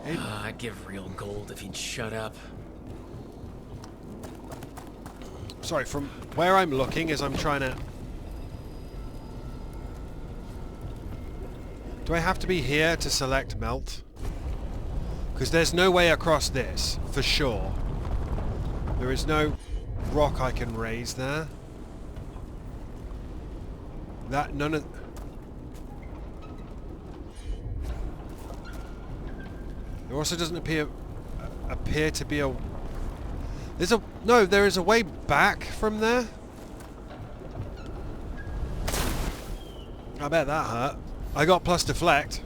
I'd give real gold if he'd shut up. Sorry, from where I'm looking as I'm trying to... Do I have to be here to select melt? Because there's no way across this, for sure. There is no rock I can raise there. That, none of... There also doesn't appear to be a... There's a... No, there is a way back from there. I bet that hurt. I got plus deflect.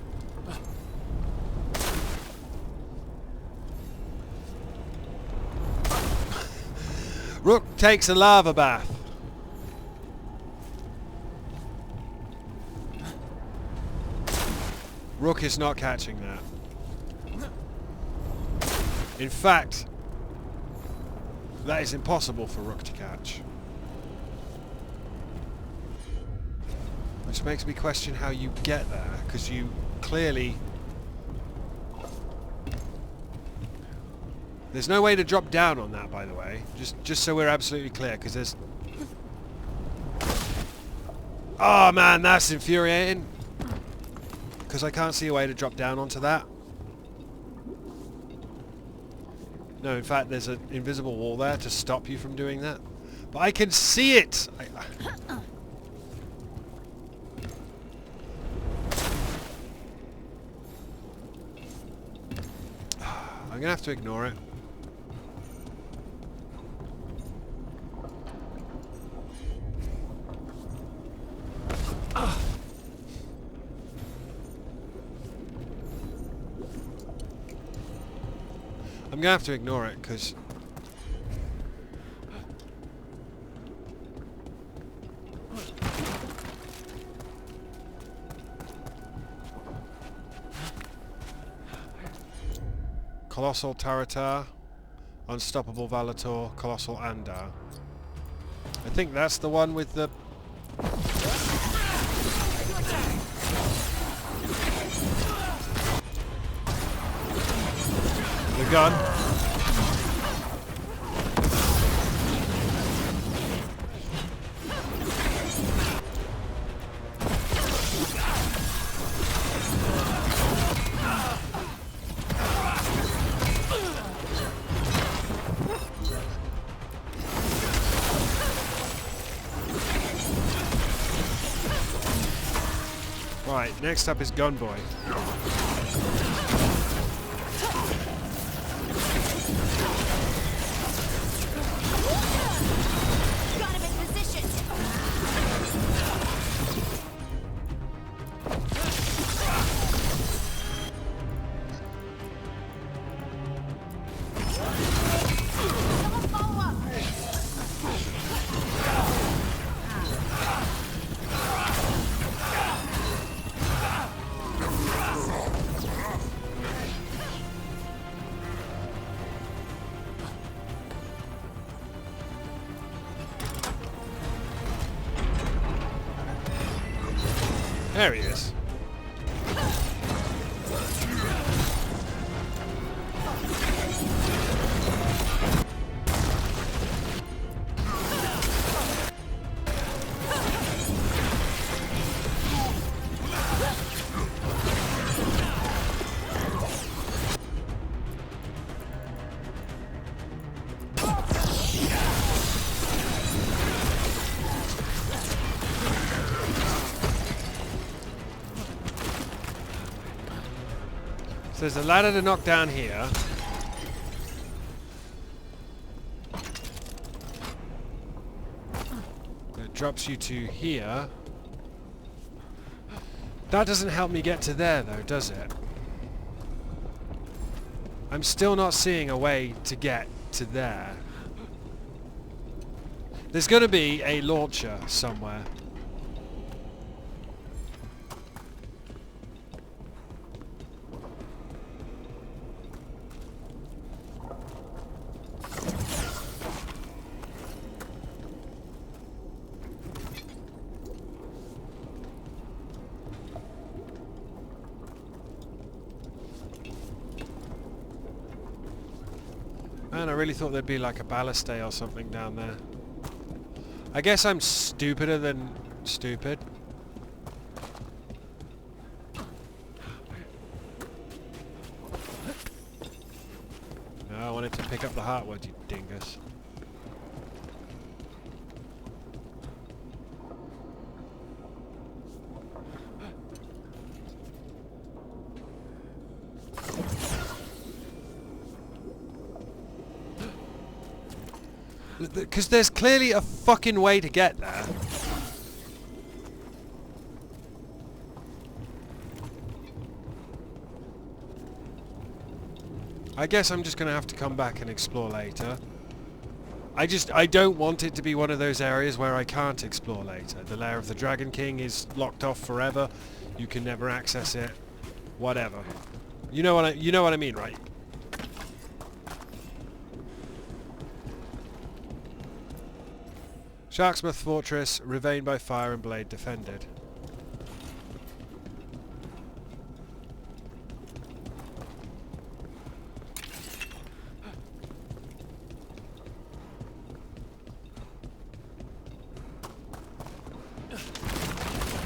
Rook takes a lava bath. Rook is not catching that. In fact, that is impossible for Rook to catch. Which makes me question how you get there, because you clearly... There's no way to drop down on that, by the way. Just so we're absolutely clear, because there's... Oh man, that's infuriating. Because I can't see a way to drop down onto that. No, in fact, there's an invisible wall there to stop you from doing that. But I can see it! I'm gonna have to ignore it. I'm gonna have to ignore it, because... Colossal Taratar, Unstoppable Valator, Colossal Andar. I think that's the one with the... The gun. Right, next up is Gunboy. There he is. So there's a ladder to knock down here. It drops you to here. That doesn't help me get to there though, does it? I'm still not seeing a way to get to there. There's going to be a launcher somewhere. man. I really thought there'd be like a ballistay or something down there. I guess I'm stupider than stupid. No, I wanted to pick up the heartwood, you dingus. Because there's clearly a fucking way to get there. I guess I'm just going to have to come back and explore later. I don't want it to be one of those areas where I can't explore later. The lair of the Dragon King is locked off forever. You can never access it. Whatever. You know what I mean, right? Sharksmouth Fortress, Ravine by fire and blade defended.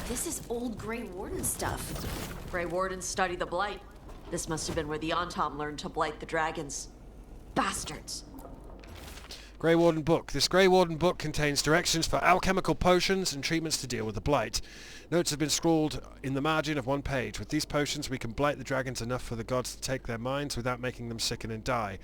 This is old Grey Warden stuff. Grey Wardens study the Blight. This must have been where the Antom learned to blight the dragons. Bastards. Grey Warden book. This Grey Warden book contains directions for alchemical potions and treatments to deal with the blight. Notes have been scrawled in the margin of one page. With these potions we can blight the dragons enough for the gods to take their minds without making them sicken and die.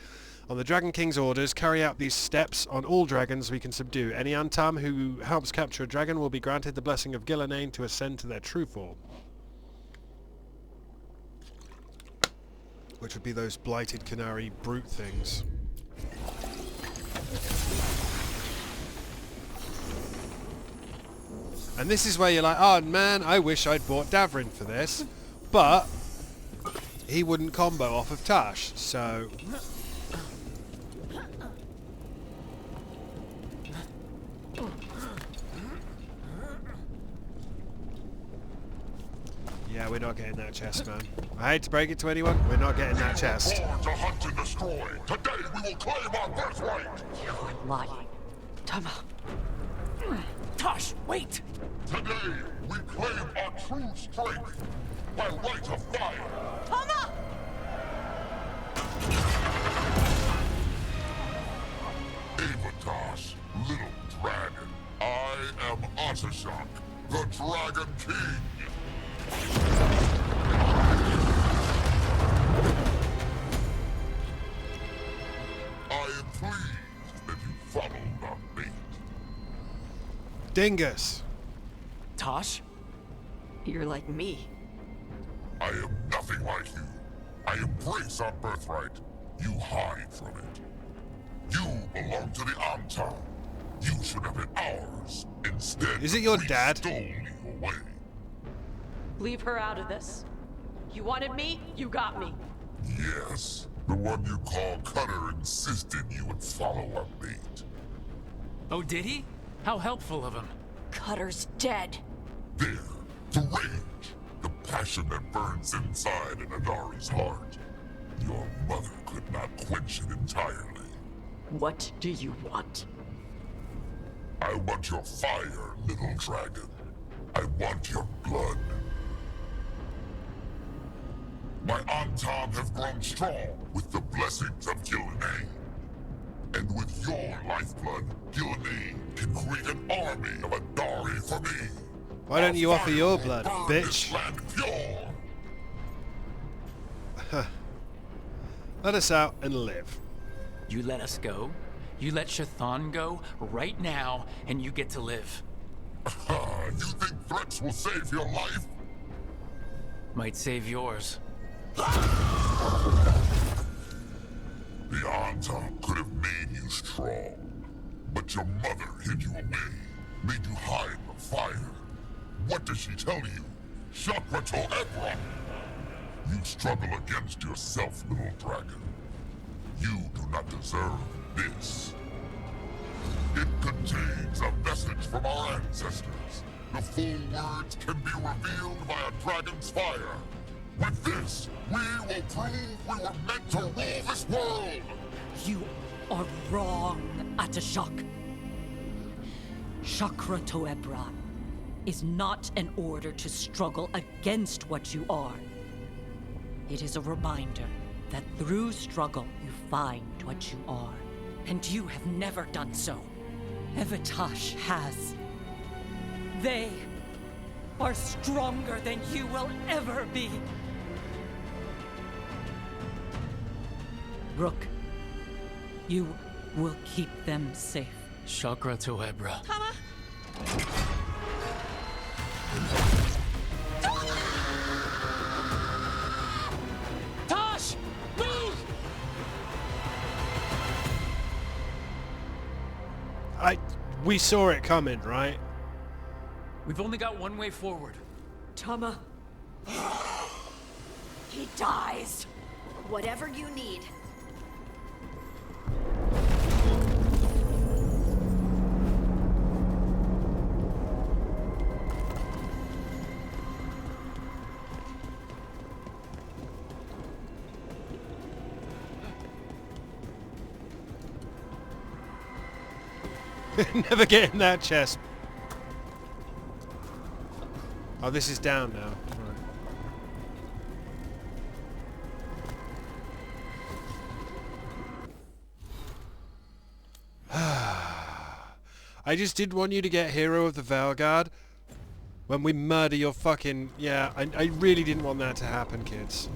On the Dragon King's orders, carry out these steps on all dragons we can subdue. Any Antam who helps capture a dragon will be granted the blessing of Gillenane to ascend to their true form. Which would be those blighted canary brute things. And this is where you're like, oh man, I wish I'd bought Davrin for this. But he wouldn't combo off of Tash, so... Yeah, we're not getting that chest, man. I hate to break it to anyone, we're not getting that chest. Born to hunt and destroy. Today we will claim our birthright. You're lying. Tama. Tosh, wait! Today we claim our true strength by right of fire. Tama! Avatosh, little dragon. I am Otashok, the Dragon King. I am pleased that you followed our bait. Dingus! Tosh? You're like me. I am nothing like you. I embrace our birthright. You hide from it. You belong to the Antam. You should have been ours. Instead, Is it your we dad? stole you away. Leave her out of this. You wanted me, you got me. Yes, the one you call Cutter insisted you would follow our bait. Oh, did he? How helpful of him. Cutter's dead. There, the rage, the passion that burns inside an Adari's heart. Your mother could not quench it entirely. What do you want? I want your fire, little dragon. I want your blood. My Antam have grown strong with the blessings of Gillenane. And with your lifeblood, Gillenane can create an army of Adari for me. Why don't you offer your Fire blood, will burn bitch? this land pure. Let us out and live. You let us go? You let Shathan go right now, and you get to live. You think threats will save your life? Might save yours. The Antam could have made you strong, but your mother hid you away, made you hide the fire. What does she tell you? Shakrato Ebra! You struggle against yourself, little dragon. You do not deserve this. It contains a message from our ancestors. The full words can be revealed by a dragon's fire. With this, we will prove we were meant to rule this world! You are wrong, Atashak. Chakra Toebra is not an order to struggle against what you are. It is a reminder that through struggle you find what you are. And you have never done so. Evitash has. They are stronger than you will ever be. Rook, you will keep them safe. Chakra Toebra. Tosh! Move! We saw it coming, right? We've only got one way forward. Tama. He dies. Whatever you need. Never get in that chest. Oh, this is down now. Right. I just didn't want you to get Hero of the Veilguard when we murder your fucking... Yeah, I really didn't want that to happen, kids.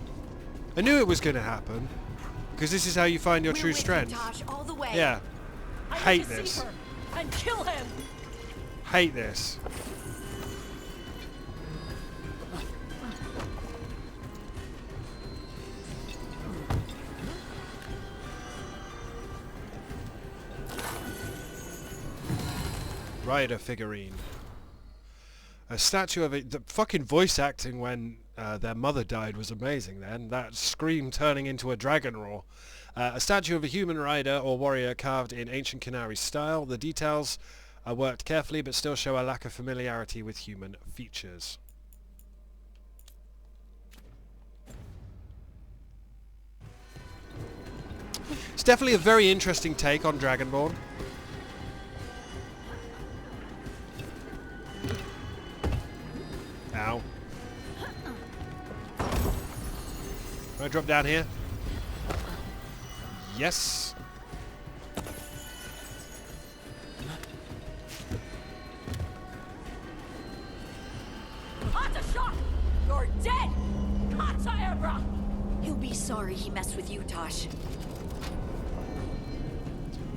I knew it was going to happen. Because this is how you find your true strength. Tosh, all the way. Yeah. Hate this. And kill him! Hate this. Rider figurine. A statue of it. The fucking voice acting when their mother died was amazing then. That scream turning into a dragon roar. A statue of a human rider or warrior carved in ancient Canary style. The details are worked carefully but still show a lack of familiarity with human features. It's definitely a very interesting take on Dragonborn. Ow. Can I drop down here? Yes. Atashak! You're dead! Kataebra! He'll be sorry he messed with you, Tosh.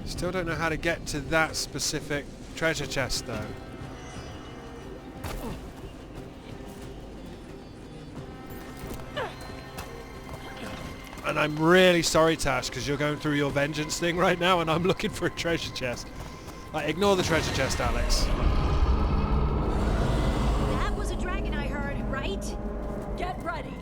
Still don't know how to get to that specific treasure chest though. And I'm really sorry, Tash, because you're going through your vengeance thing right now and I'm looking for a treasure chest. Like, ignore the treasure chest, Alex. That was a dragon I heard, right? Get ready!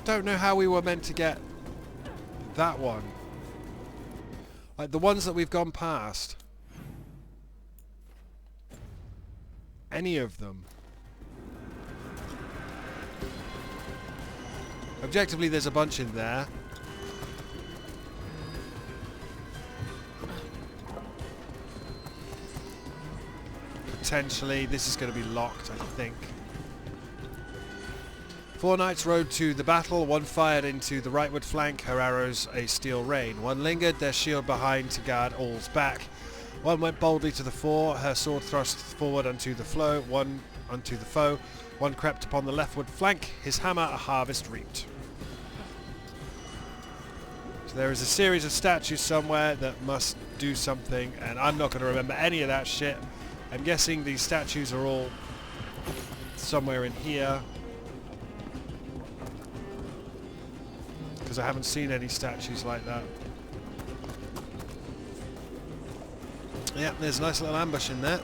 Don't know how we were meant to get that one. Like the ones that we've gone past. Any of them. Objectively there's a bunch in there. Potentially this is going to be locked, I think. 4 knights rode to the battle, one fired into the rightward flank, her arrows a steel rain. One lingered, their shield behind to guard all's back. One went boldly to the fore, her sword thrust forward unto the foe. One crept upon the leftward flank, his hammer a harvest reaped. So there is a series of statues somewhere that must do something, and I'm not going to remember any of that shit. I'm guessing these statues are all somewhere in here. Because I haven't seen any statues like that. Yeah, there's a nice little ambush in there.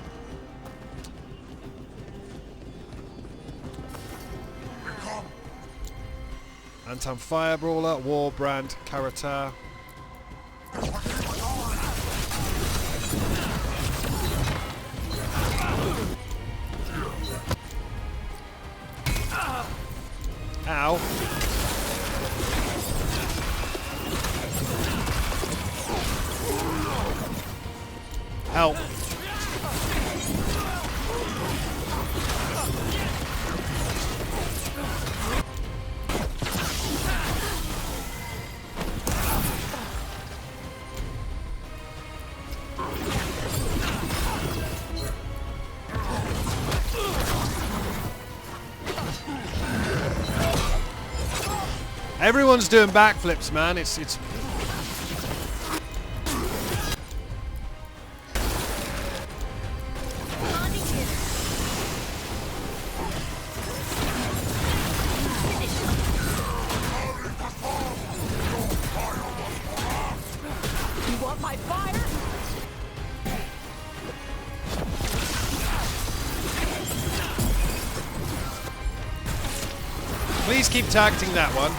Anton Fire Brawler, Warbrand, Karatar. Ow. Help. Everyone's doing backflips, man. It's You want my fire? Please keep targeting that one.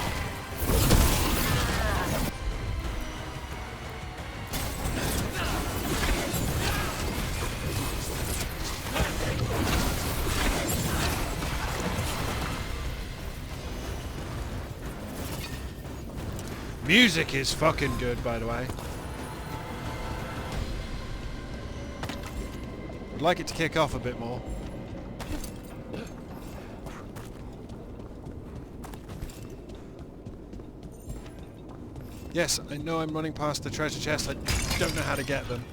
Music is fucking good, by the way. I'd like it to kick off a bit more. Yes, I know I'm running past the treasure chest. I don't know how to get them.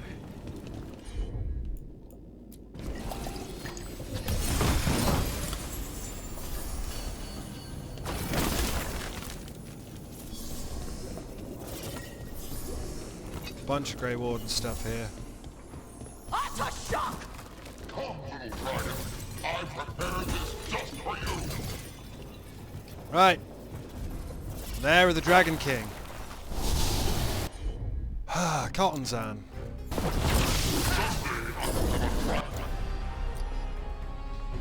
Bunch of Grey Warden stuff here. That's a shock! Come, little dragon. I prepared this just for you. Right. There are the Dragon King. Ah, Cottonzan.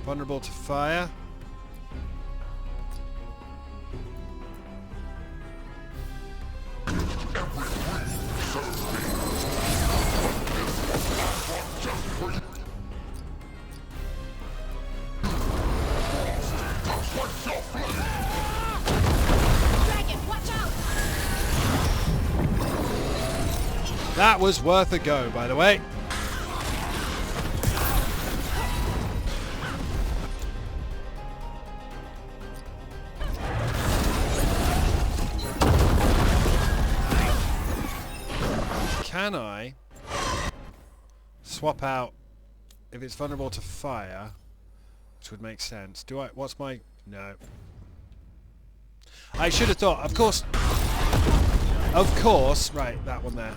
Vulnerable to fire. That was worth a go, by the way. Can I swap out if it's vulnerable to fire, which would make sense? Do I? What's my? No. I should have thought. Of course. Of course. Right, that one there.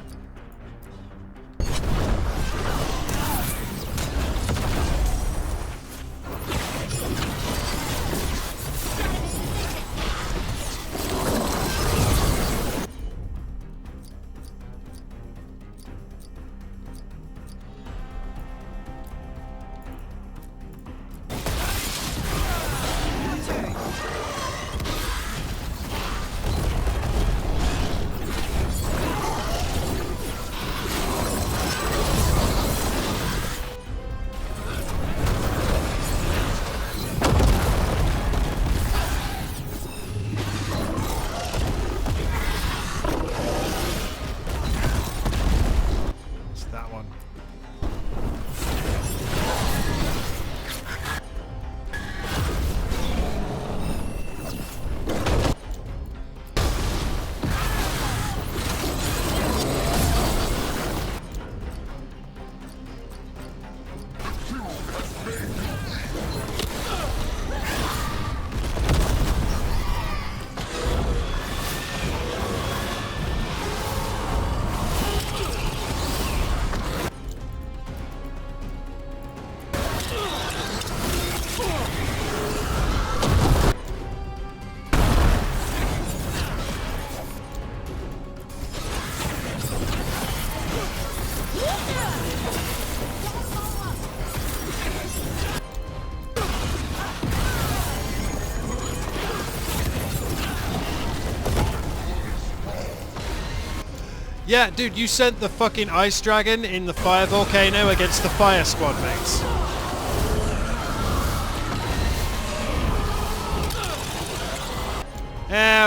Yeah, dude, you sent the fucking ice dragon in the fire volcano against the fire squad mates.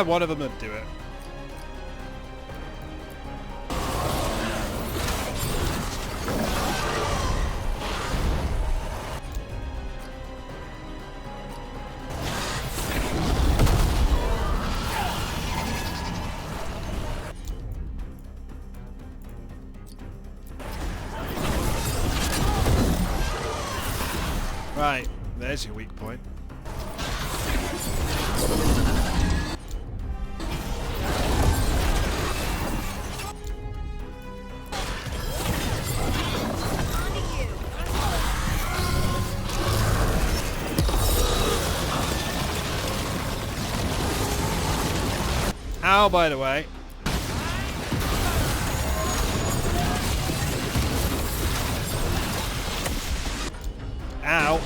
One of them would do it. Right, there's your weak point. Ow, by the way. Ow.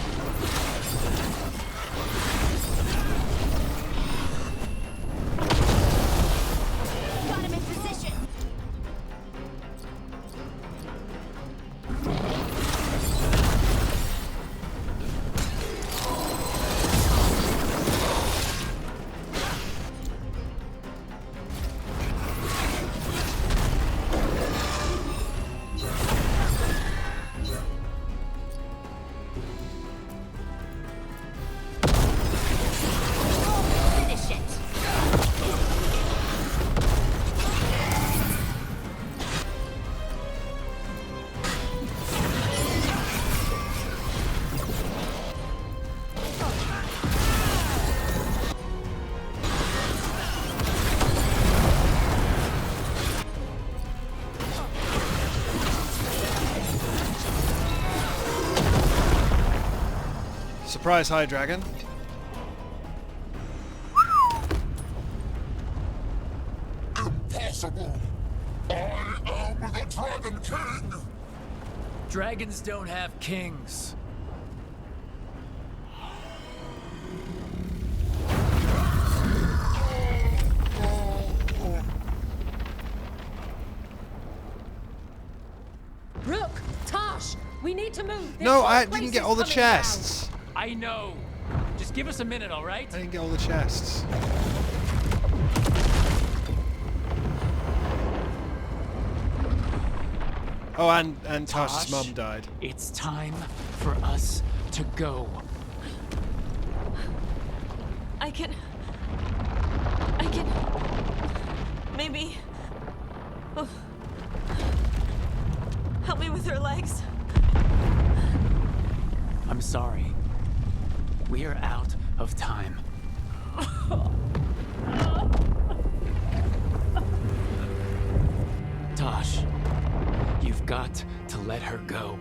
Got him in position. Finish it. Surprise high dragon. Impossible! I am the Dragon King! Dragons don't have kings. Rook, Tosh, we need to move. There's No, more I didn't places get all the coming down. chests. I know. Just give us a minute, all right? I didn't get all the chests. Oh, and Tosh's Tosh, mum died. It's time for us to go. I can... Maybe... Oh. Help me with her legs. I'm sorry. We are out of time. Tosh, you've got to let her go.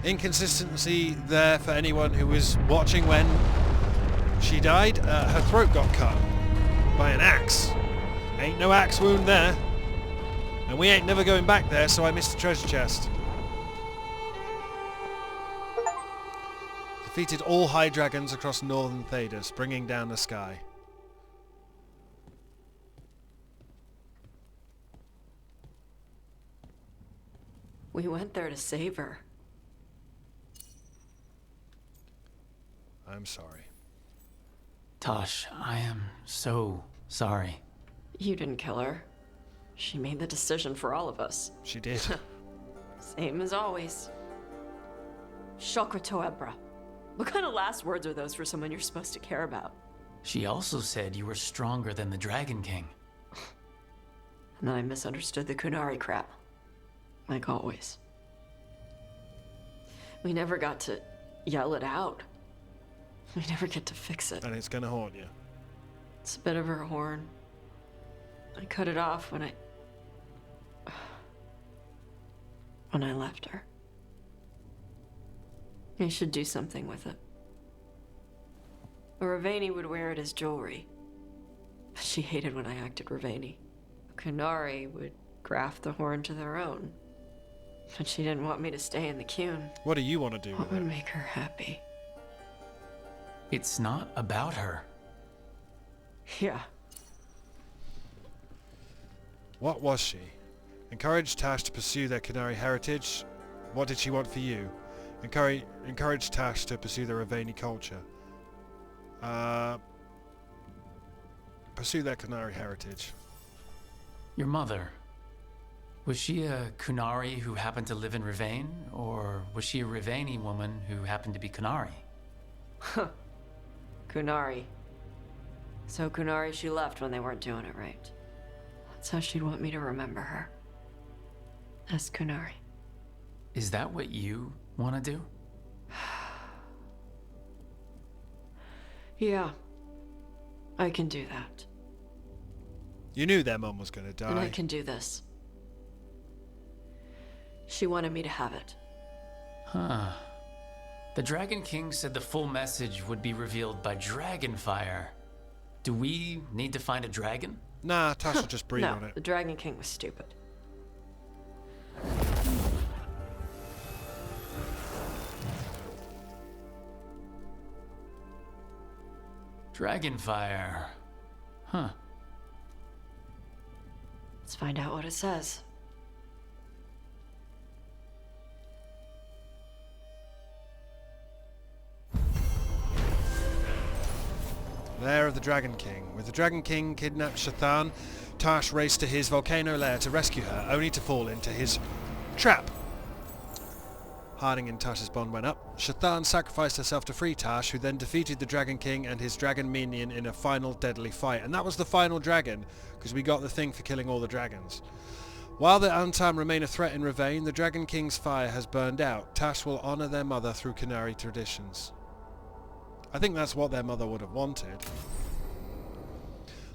Inconsistency there for anyone who was watching when she died. Her throat got cut by an axe. Ain't no axe wound there. And we ain't never going back there, so I missed the treasure chest. Defeated all high dragons across northern Thedas, bringing down the sky. We went there to save her. I'm sorry. Tosh, I am so sorry. You didn't kill her. She made the decision for all of us. She did. Same as always. Shokrato Ebra. What kind of last words are those for someone you're supposed to care about? She also said you were stronger than the Dragon King. And then I misunderstood the Kunari crap. Like always. We never got to yell it out. We never get to fix it. And it's gonna haunt you. It's a bit of her horn. I cut it off when I left her. I should do something with it. Ravani would wear it as jewelry. But she hated when I acted Ravani. Kunari would graft the horn to their own. But she didn't want me to stay in the Qun. What do you want to do What with would it? make her happy? It's not about her. Yeah. What was she? Encourage Tash to pursue their Qunari heritage. What did she want for you? Encourage Tash to pursue their Ravani culture. Pursue their Qunari heritage. Your mother. Was she a Qunari who happened to live in Ravane? Or was she a Ravani woman who happened to be Qunari? Qunari. So Qunari she left when they weren't doing it right. That's how she'd want me to remember her. As Qunari. Is that what you want to do? Yeah. I can do that. You knew their mum was going to die. And I can do this. She wanted me to have it. Huh. The Dragon King said the full message would be revealed by Dragonfire. Do we need to find a dragon? Nah, Tash will just breathe No, on it. the Dragon King was stupid. Dragonfire. Huh. Let's find out what it says. Lair of the Dragon King. With the Dragon King kidnapped Shathan, Tash raced to his volcano lair to rescue her, only to fall into his trap. Harding and Tash's bond went up. Shathan sacrificed herself to free Tash, who then defeated the Dragon King and his dragon minion in a final deadly fight. And that was the final dragon, because we got the thing for killing all the dragons. While the Antam remain a threat in Ravane, the Dragon King's fire has burned out. Tash will honour their mother through Qunari traditions. I think that's what their mother would have wanted.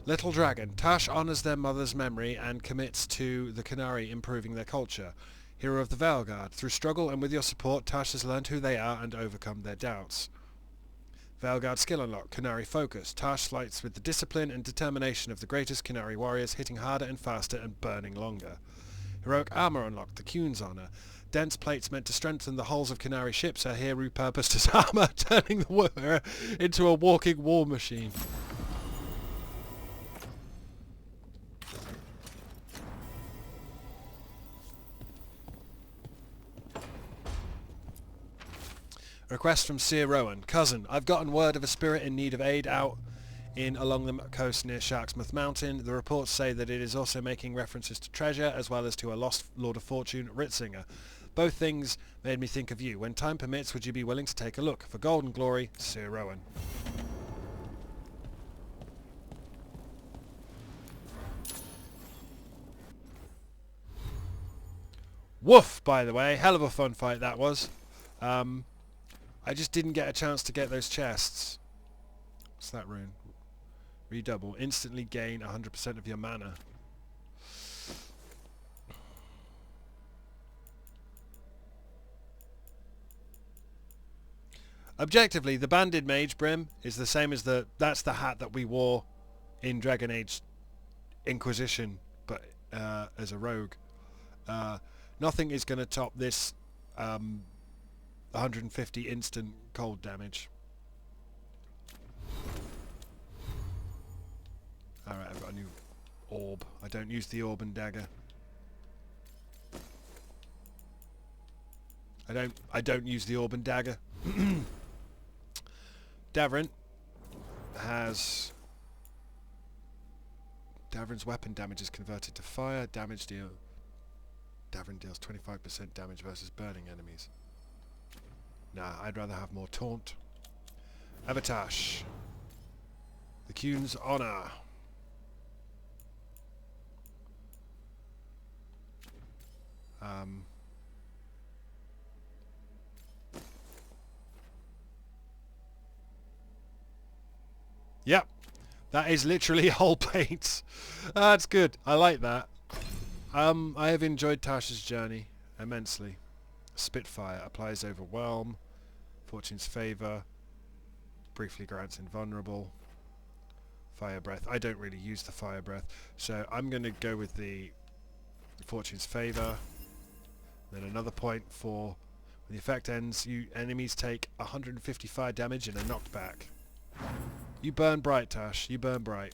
Little Dragon. Tash honours their mother's memory and commits to the Qunari improving their culture. Hero of the Veilguard. Through struggle and with your support, Tash has learned who they are and overcome their doubts. Veilguard skill unlock. Qunari focus. Tash fights with the discipline and determination of the greatest Qunari warriors, hitting harder and faster and burning longer. Heroic armor unlocked. The Qune's honor. Dense plates meant to strengthen the hulls of Qunari ships are here repurposed as armor, turning the wearer into a walking war machine. Request from Seer Rowan. Cousin, I've gotten word of a spirit in need of aid out along the coast near Sharksmouth Mountain. The reports say that it is also making references to treasure as well as to a lost Lord of Fortune, Ritzinger. Both things made me think of you. When time permits, would you be willing to take a look? For golden glory, Seer Rowan. Woof, by the way. Hell of a fun fight that was. I just didn't get a chance to get those chests. What's that rune? Redouble. Instantly gain 100% of your mana. Objectively, the Banded Mage Brim is the same as that's the hat that we wore in Dragon Age Inquisition, but as a rogue. Nothing is going to top this 150 instant cold damage. Alright, I've got a new orb. I don't use the orb and dagger. I don't use the orb and dagger. Davrin has... Davrin's weapon damage is converted to fire. Damage deal... Davrin deals 25% damage versus burning enemies. Nah, I'd rather have more taunt. Avatash. The Qune's honor. Yep, that is literally whole plates. That's good. I like that. I have enjoyed Tash's journey immensely. Spitfire applies overwhelm. Fortune's favor. Briefly grants invulnerable. Fire breath. I don't really use the fire breath, so I'm going to go with the Fortune's favor. Then another point for when the effect ends, you enemies take 150 fire damage and are knocked back. You burn bright, Tash. You burn bright.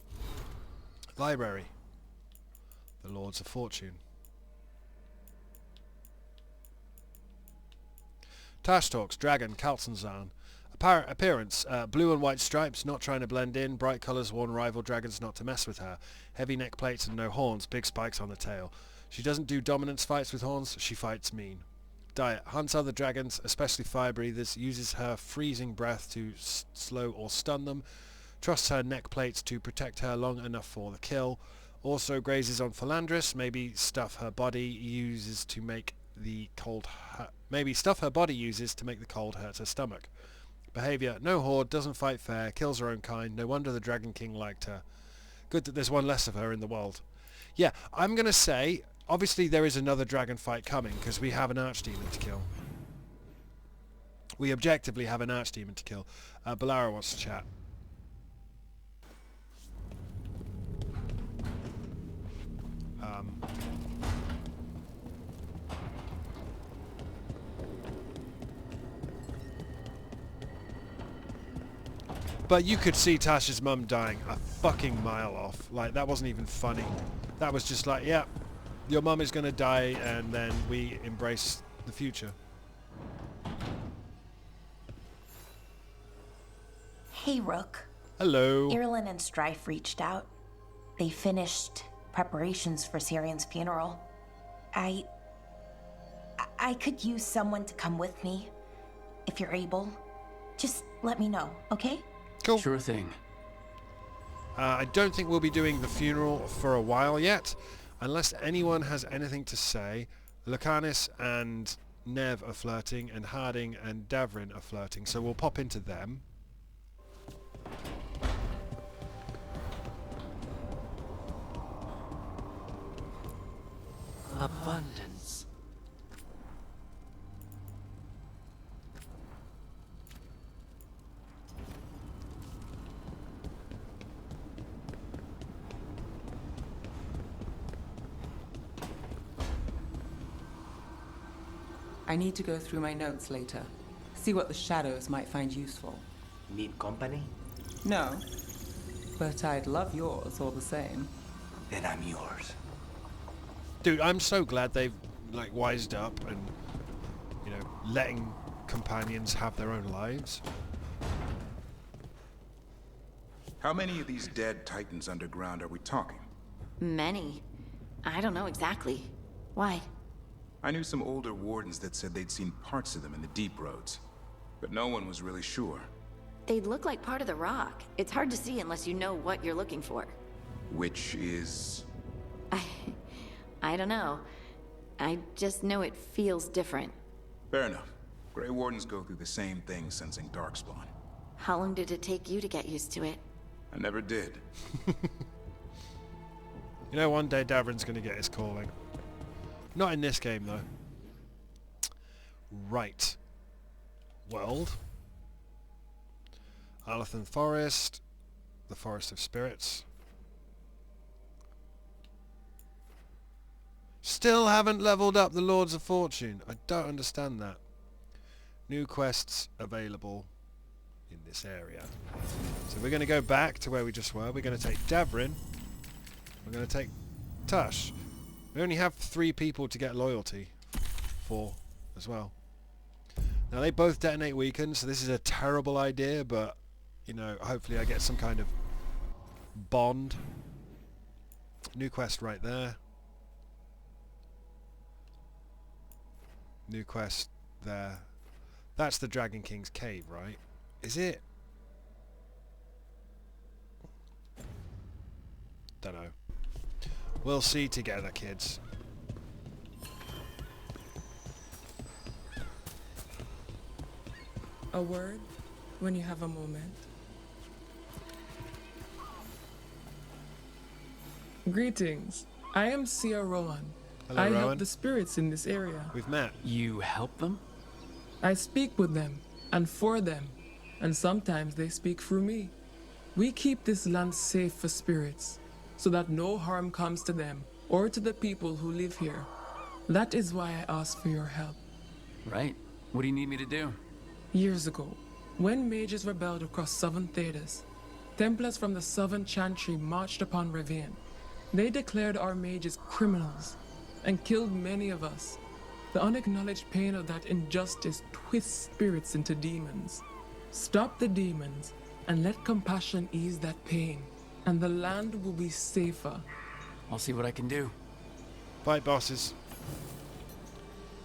Library. The Lords of Fortune. Tash talks. Dragon. Kaltzenzan. Appearance. Blue and white stripes. Not trying to blend in. Bright colours warn rival dragons not to mess with her. Heavy neck plates and no horns. Big spikes on the tail. She doesn't do dominance fights with horns. She fights mean. Diet. Hunts other dragons, especially fire breathers. Uses her freezing breath to slow or stun them. Trusts her neck plates to protect her long enough for the kill. Also grazes on Philandris. Maybe stuff her body uses to make the cold hurt her stomach. Behavior. No horde. Doesn't fight fair. Kills her own kind. No wonder the Dragon King liked her. Good that there's one less of her in the world. Yeah, I'm going to say, obviously there is another dragon fight coming because we have an archdemon to kill. We objectively have an archdemon to kill. Balara wants to chat. But you could see Tasha's mum dying a fucking mile off. Like, that wasn't even funny. That was just like, yeah, your mum is going to die and then we embrace the future. Hey, Rook. Hello. Irulan and Strife reached out. They finished preparations for Syrian's funeral. I could use someone to come with me. If you're able. Just let me know, okay? Cool. Sure thing. I don't think we'll be doing the funeral for a while yet, unless anyone has anything to say. Lucanis and Nev are flirting, and Harding and Davrin are flirting, so we'll pop into them. Abundance. I need to go through my notes later. See what the shadows might find useful. Need company? No. But I'd love yours all the same. Then I'm yours. Dude, I'm so glad they've, like, wised up and, you know, letting companions have their own lives. How many of these dead titans underground are we talking? Many. I don't know exactly. Why? I knew some older wardens that said they'd seen parts of them in the deep roads, but no one was really sure. They'd look like part of the rock. It's hard to see unless you know what you're looking for. Which is... I don't know. I just know it feels different. Fair enough. Grey Wardens go through the same thing sensing Darkspawn. How long did it take you to get used to it? I never did. You know, one day Davrin's going to get his calling. Not in this game, though. Right. World. Alathan Forest. The Forest of Spirits. Still haven't leveled up the Lords of Fortune. I don't understand that. New quests available in this area. So we're going to go back to where we just were. We're going to take Davrin. We're going to take Tush. We only have 3 people to get loyalty. 4 as well. Now they both detonate weaken, so this is a terrible idea, but, you know, hopefully I get some kind of bond. New quest right there. New quest there. That's the Dragon King's cave, right? Is it? Don't know. We'll see together, kids. A word when you have a moment. Greetings. I am Sia Rowan. Hello, I Rowan. help the spirits in this area. We've met. You help them? I speak with them and for them, and sometimes they speak through me. We keep this land safe for spirits, so that no harm comes to them or to the people who live here. That is why I ask for your help. Right. What do you need me to do? Years ago, when mages rebelled across southern Thedas, Templars from the Southern Chantry marched upon Ravine. They declared our mages criminals and killed many of us. The unacknowledged pain of that injustice twists spirits into demons. Stop the demons and let compassion ease that pain, and the land will be safer. I'll see what I can do. Fight bosses.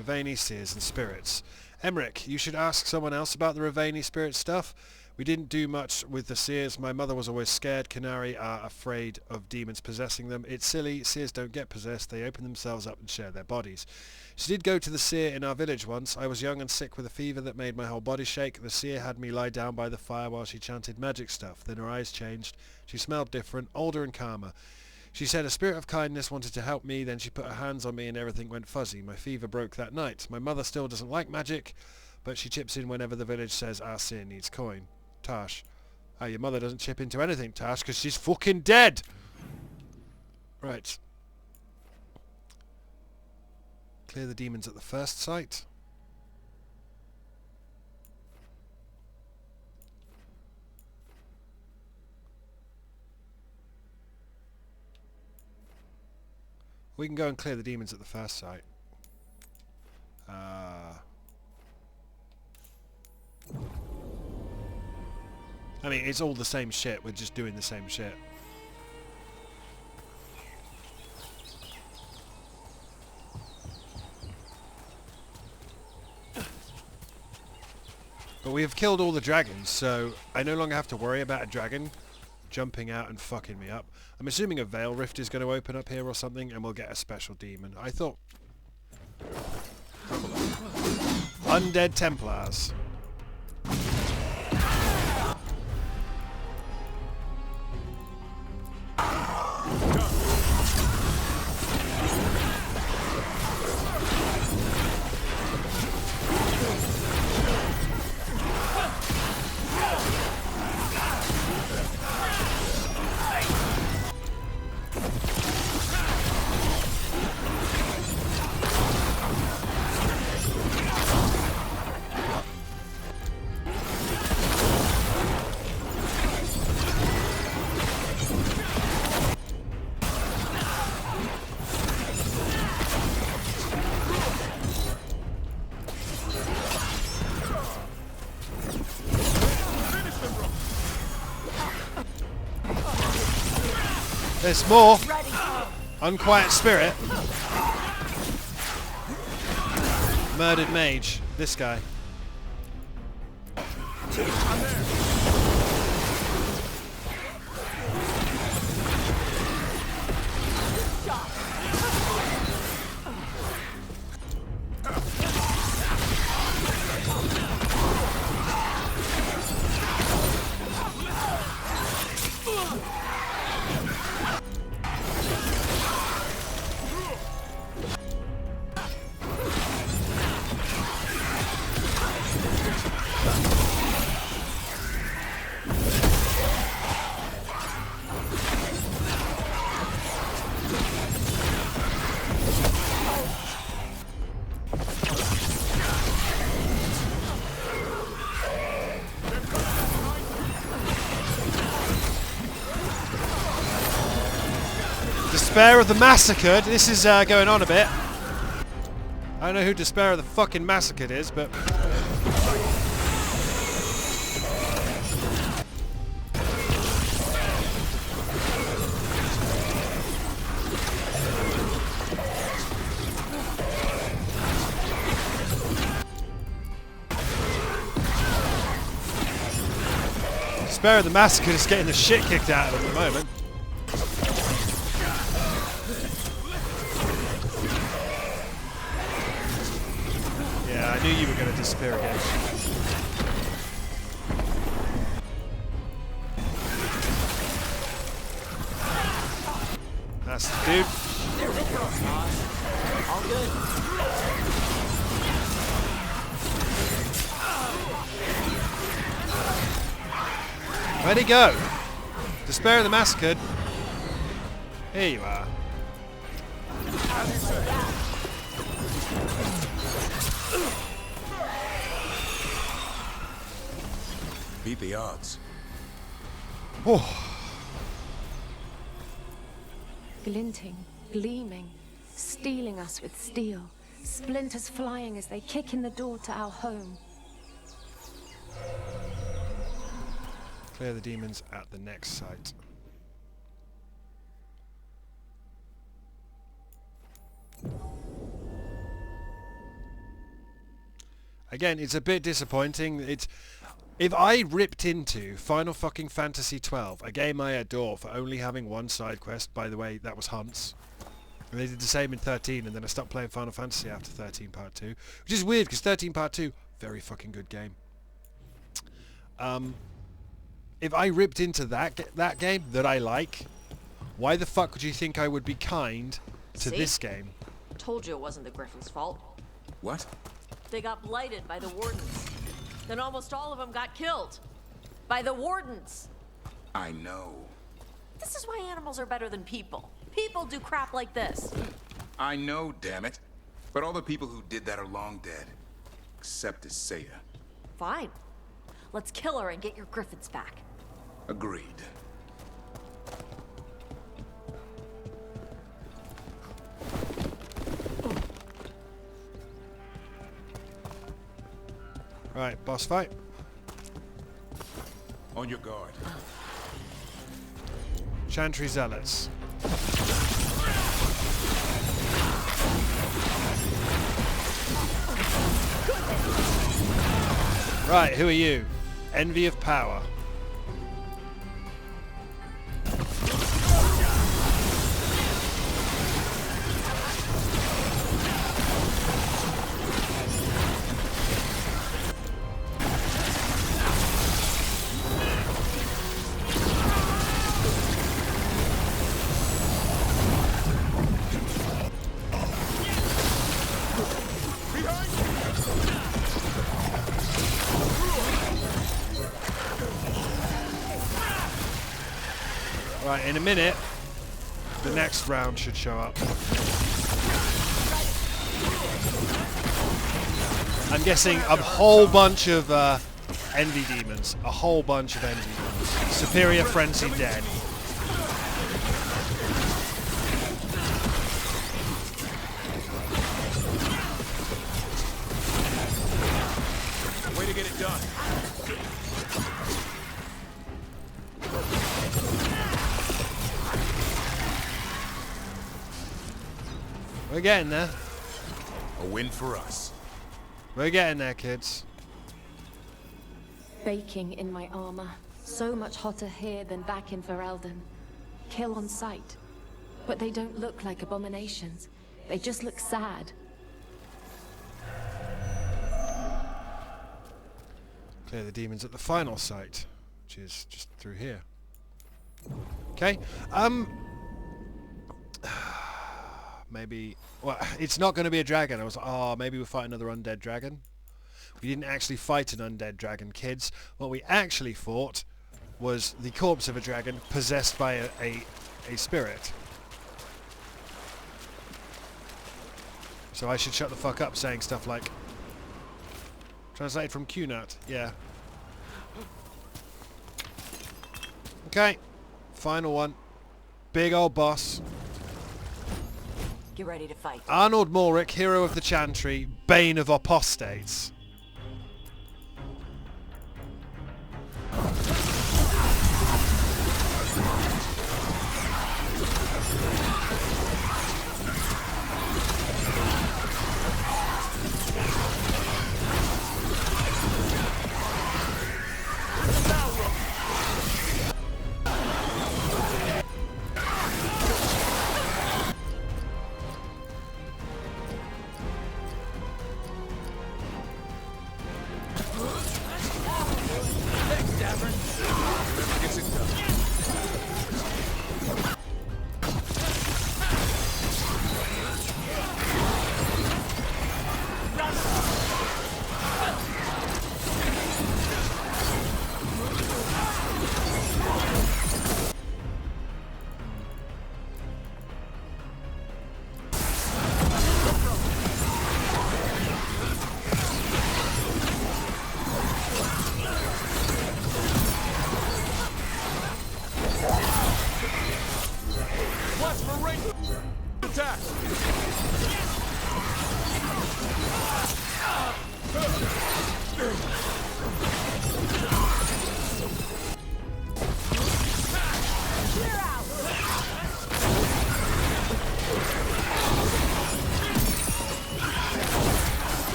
Ravani seers and spirits. Emmerich, you should ask someone else about the Ravani spirit stuff. We didn't do much with the seers. My mother was always scared. Canary are afraid of demons possessing them. It's silly. Seers don't get possessed. They open themselves up and share their bodies. She did go to the seer in our village once. I was young and sick with a fever that made my whole body shake. The seer had me lie down by the fire while she chanted magic stuff. Then her eyes changed. She smelled different, older and calmer. She said a spirit of kindness wanted to help me. Then she put her hands on me and everything went fuzzy. My fever broke that night. My mother still doesn't like magic, but she chips in whenever the village says our seer needs coin. Tash. Oh, your mother doesn't chip into anything, Tash, because she's fucking dead! Right. Clear the demons at the first site. We can go and clear the demons at the first site. I mean, it's all the same shit. We're just doing the same shit. But we have killed all the dragons, so I no longer have to worry about a dragon jumping out and fucking me up. I'm assuming a Veil Rift is going to open up here or something, and we'll get a special demon. I thought... Undead Templars. There's more. Unquiet Spirit. Murdered Mage. This guy. Despair of the Massacred. This is going on a bit. I don't know who Despair of the fucking Massacred is, but... Despair of the Massacred is getting the shit kicked out of him at the moment. I knew you were going to disappear again. That's the dude. All good. Where'd he go? Despair of the Massacred. Here you are. Beat the odds. Oh. Glinting, gleaming, stealing us with steel. Splinters flying as they kick in the door to our home. Clear the demons at the next site. Again, it's a bit disappointing. If I ripped into Final fucking Fantasy XII, a game I adore, for only having one side quest, by the way, that was Hunts. And they did the same in 13, and then I stopped playing Final Fantasy after 13 Part 2. Which is weird, because 13 Part 2, very fucking good game. If I ripped into that game that I like, why the fuck would you think I would be kind to this game? Told you it wasn't the Griffin's fault. What? They got blighted by the Wardens. Then almost all of them got killed. By the Wardens. I know. This is why animals are better than people. People do crap like this. I know, damn it. But all the people who did that are long dead. Except Isaiah. Fine. Let's kill her and get your Griffins back. Agreed. Right, boss fight. On your guard. Chantry Zealots. Right, who are you? Envy of power. Right, in a minute, the next round should show up. I'm guessing a whole bunch of envy demons. A whole bunch of envy demons. Superior Frenzy dead. Way to get it done. We're getting there. A win for us. We're getting there, kids. Baking in my armor. So much hotter here than back in Ferelden. Kill on sight. But they don't look like abominations. They just look sad. Clear the demons at the final site, which is just through here. Okay. Maybe... Well, it's not going to be a dragon. I was like, oh, maybe we'll fight another undead dragon. We didn't actually fight an undead dragon, kids. What we actually fought was the corpse of a dragon possessed by a spirit. So I should shut the fuck up saying stuff like... Translated from QNAT, yeah. Okay. Final one. Big old boss. Get ready to fight. Arnold Mulric, hero of the Chantry, bane of apostates.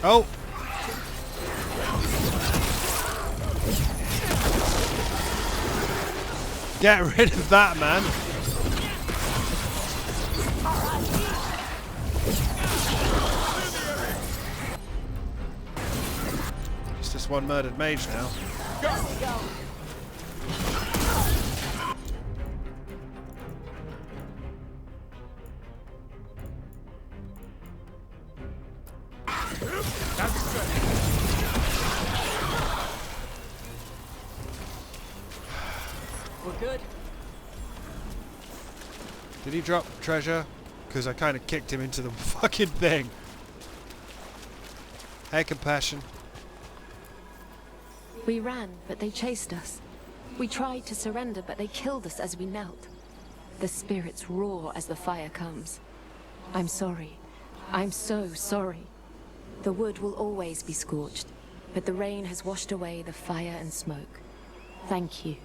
Oh! Get rid of that, man! It's just one murdered mage now. Go. We're good. Did he drop treasure? Because I kind of kicked him into the fucking thing. Hey, compassion. We ran, but they chased us. We tried to surrender, but they killed us as we knelt. The spirits roar as the fire comes. I'm sorry. I'm so sorry. The wood will always be scorched, but the rain has washed away the fire and smoke. Thank you.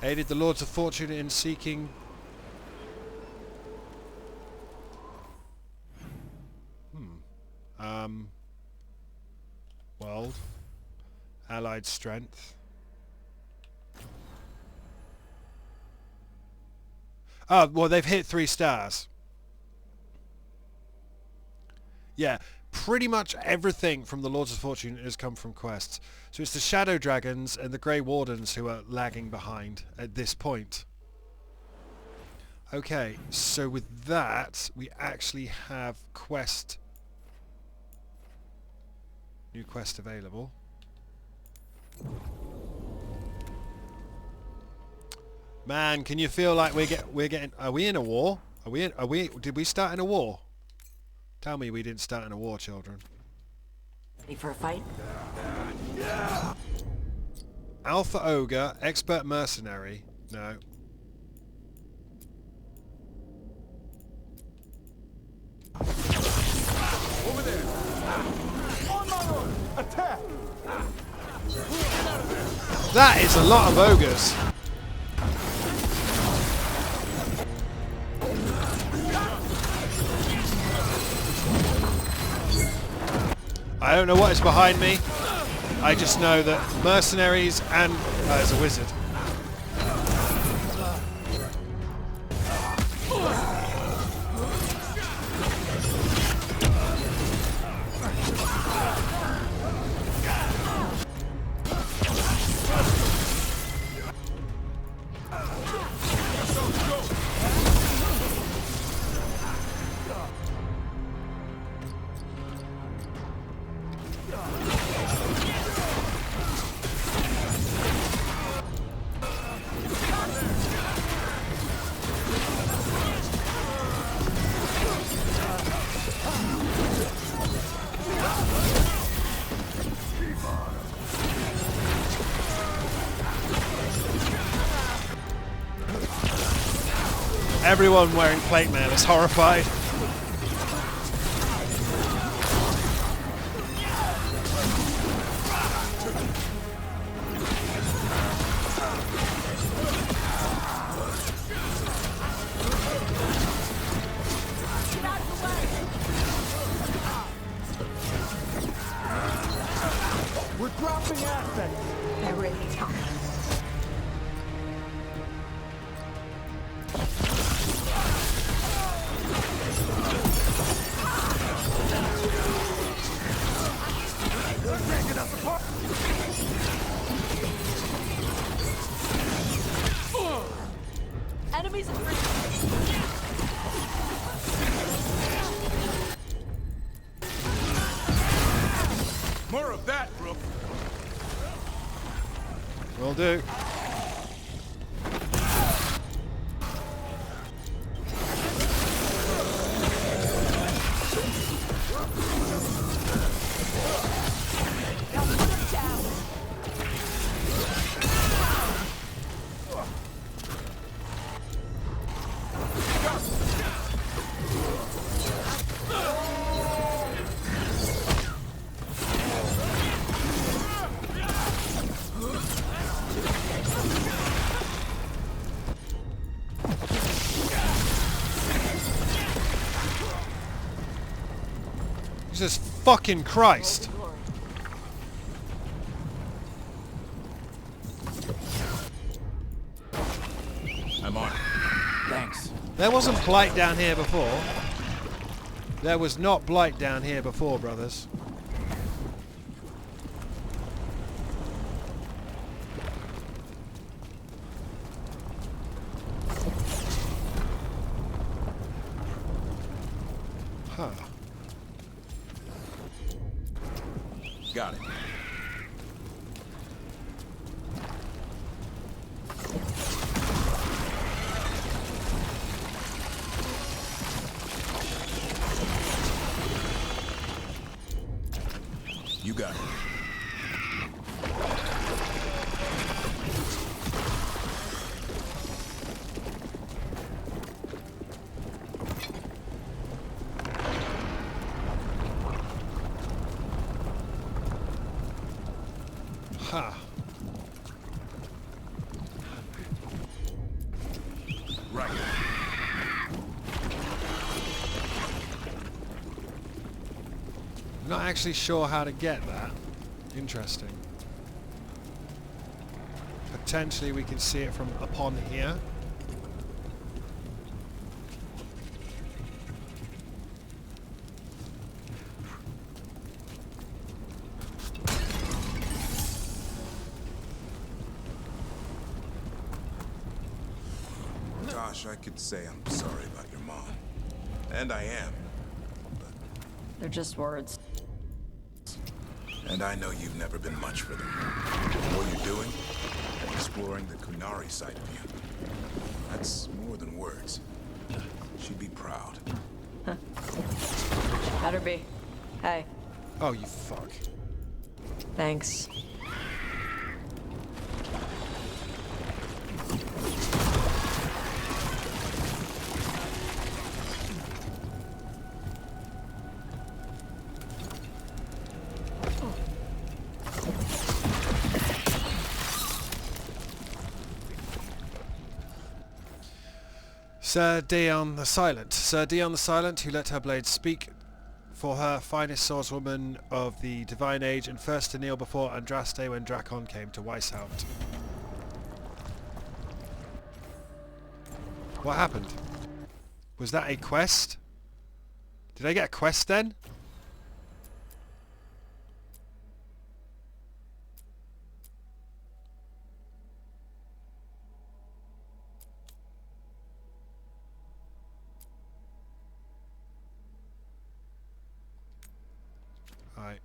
Aided the Lords of Fortune in seeking... World. Allied strength. Oh, well, they've hit 3 stars. Yeah, pretty much everything from the Lords of Fortune has come from quests. So it's the Shadow Dragons and the Grey Wardens who are lagging behind at this point. Okay, so with that, we actually have quest... New quest available. Man, can you feel like we're getting... Are we in a war? Did we start in a war? Tell me we didn't start in a war, children. Ready for a fight? Alpha Ogre, Expert Mercenary. No. Over there. On my order. Attack. That is a lot of ogres. I don't know what is behind me. I just know that mercenaries and... there's a wizard. Everyone wearing plate mail is horrified. We're dropping assets. They're really tough. Enemies in range. More of that, Rook. Will do. Jesus fucking Christ! I'm on. Thanks. There wasn't blight down here before. There was not blight down here before, brothers. Huh. Got it. You got it. Ha. Right. Not actually sure how to get that. Interesting. Potentially we can see it from upon here. Gosh, I could say I'm sorry about your mom. And I am. They're just words. And I know you've never been much for them. What you're doing? Exploring the Kunari side of you. That's more than words. She'd be proud. Huh. Better be. Hey. Oh, you fuck. Thanks. Sir Dion the Silent. Sir Dion the Silent, who let her blade speak for her, finest swordswoman of the Divine Age, and first to kneel before Andraste when Drakon came to Weishaupt. What happened? Was that a quest? Did I get a quest then? Alright.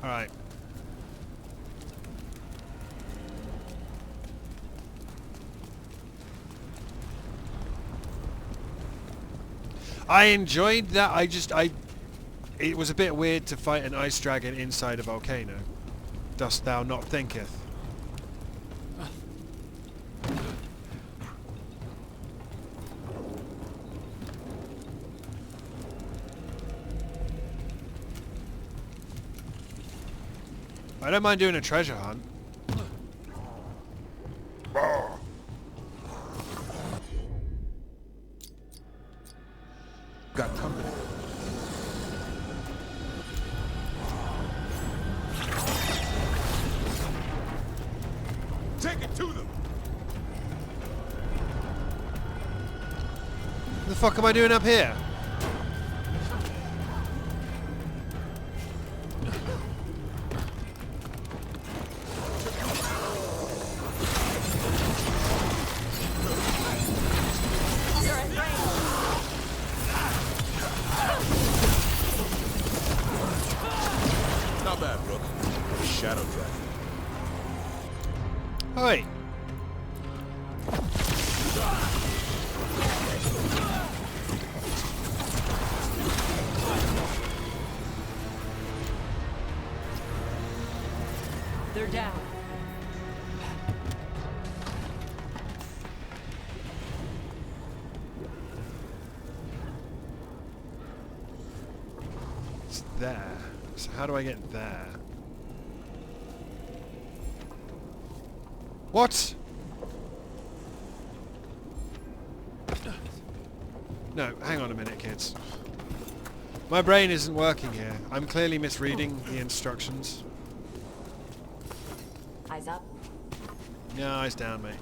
Alright. I enjoyed that. It was a bit weird to fight an ice dragon inside a volcano. Dost thou not thinketh? I don't mind doing a treasure hunt. Got company. Take it to them. What the fuck am I doing up here? Not bad, Rook. Shadow dragon. Oi! They're down. It's there. So how do I get there? What? No, hang on a minute, kids. My brain isn't working here. I'm clearly misreading the instructions. Eyes up. No, eyes down, mate.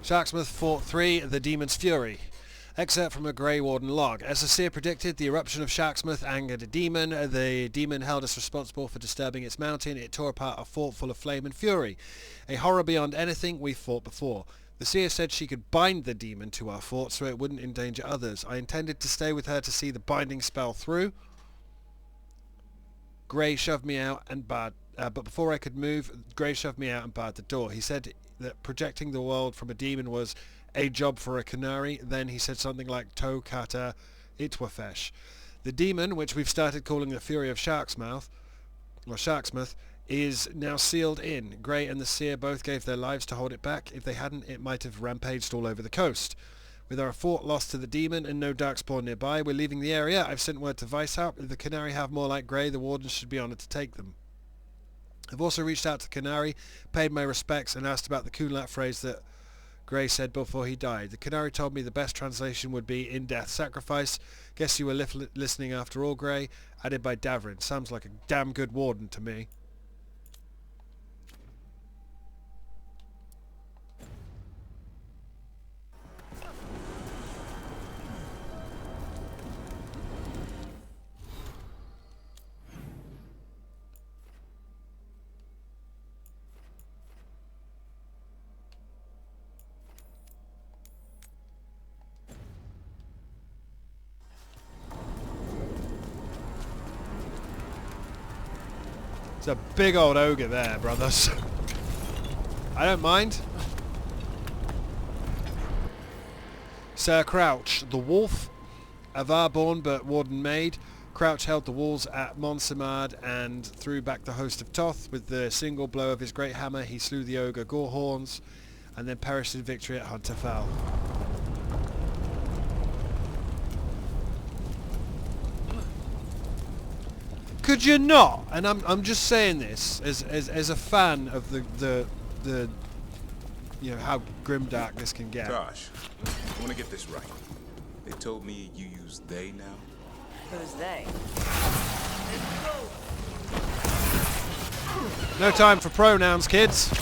Sharksmith Fort 3, The Demon's Fury. Excerpt from a Grey Warden log. As the seer predicted, the eruption of Sharksmith angered a demon. The demon held us responsible for disturbing its mountain. It tore apart a fort full of flame and fury. A horror beyond anything we've fought before. The seer said she could bind the demon to our fort so it wouldn't endanger others. I intended to stay with her to see the binding spell through. Grey shoved me out and barred, but before I could move, Grey shoved me out and barred the door. He said that projecting the world from a demon was a job for a canary. Then he said something like To Kata Itwafesh. The demon, which we've started calling the Fury of Sharksmouth, or Sharksmith, is now sealed in. Grey and the seer both gave their lives to hold it back. If they hadn't, it might have rampaged all over the coast. With our fort lost to the demon and no darkspawn nearby, we're leaving the area. I've sent word to Weishaupt. If the Canary have more like Grey, the Wardens should be honoured to take them. I've also reached out to Canary, paid my respects, and asked about the Kunlat phrase that Grey said before he died. The Canary told me the best translation would be in death sacrifice. Guess you were listening after all, Grey. Added by Davrin. Sounds like a damn good warden to me. It's a big old ogre there, brothers. I don't mind. Sir Crouch, the wolf, Avar-born but warden maid. Crouch held the walls at Monsimard and threw back the host of Toth. With the single blow of his great hammer, he slew the ogre Gorehorns and then perished in victory at Hunterfell. Could you not? And I'm just saying this as a fan of the you know how grimdark this can get. Gosh, I want to get this right. They told me you use they now. Who's they? No time for pronouns, kids.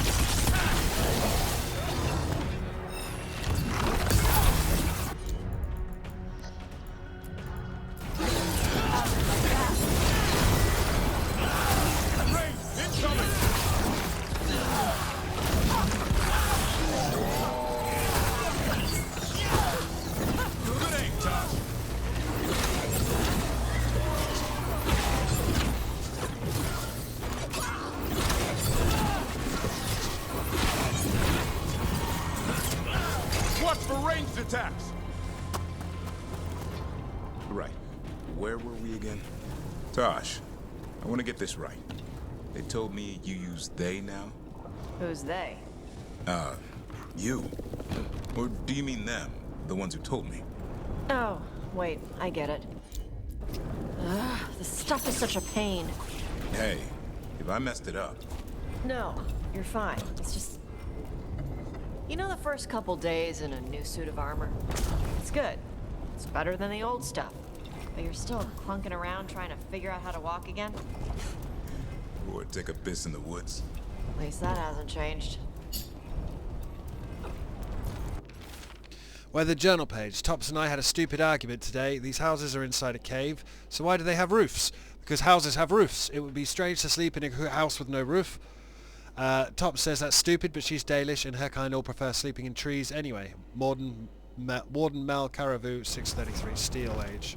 Attacks. Right. Where were we again? Tosh, I want to get this right. They told me you use they now? Who's they? You. Or do you mean them? The ones who told me? Oh, wait, I get it. Ugh, this stuff is such a pain. Hey, if I messed it up... No, you're fine. It's just... You know the first couple days in a new suit of armor? It's good. It's better than the old stuff. But you're still clunking around trying to figure out how to walk again? Or take a piss in the woods. At least that hasn't changed. Where the journal page. Tops and I had a stupid argument today. These houses are inside a cave, so why do they have roofs? Because houses have roofs. It would be strange to sleep in a house with no roof. Top says that's stupid, but she's Dalish and her kind all prefer sleeping in trees anyway. Warden Mel Caravu, 633, Steel Age.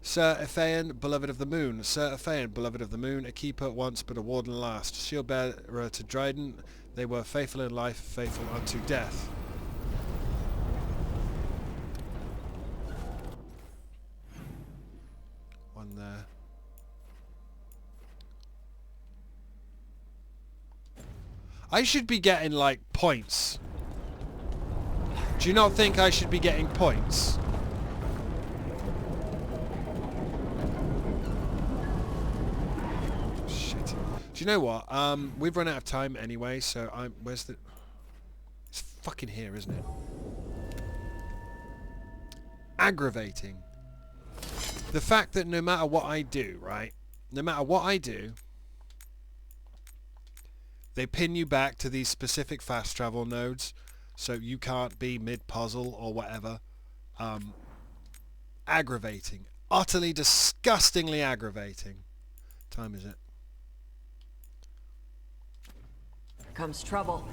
Sir Ephaean, beloved of the moon. Sir Ephaean, beloved of the moon, a keeper once but a warden last. Shield bearer to Dryden, they were faithful in life, faithful unto death. One there. I should be getting, like, points. Do you not think I should be getting points? Do you know what? We've run out of time anyway, so where's the... It's fucking here, isn't it? Aggravating. The fact that no matter what I do, right? No matter what I do, they pin you back to these specific fast travel nodes, so you can't be mid-puzzle or whatever. Aggravating. Utterly, disgustingly aggravating. What time is it? Here comes trouble.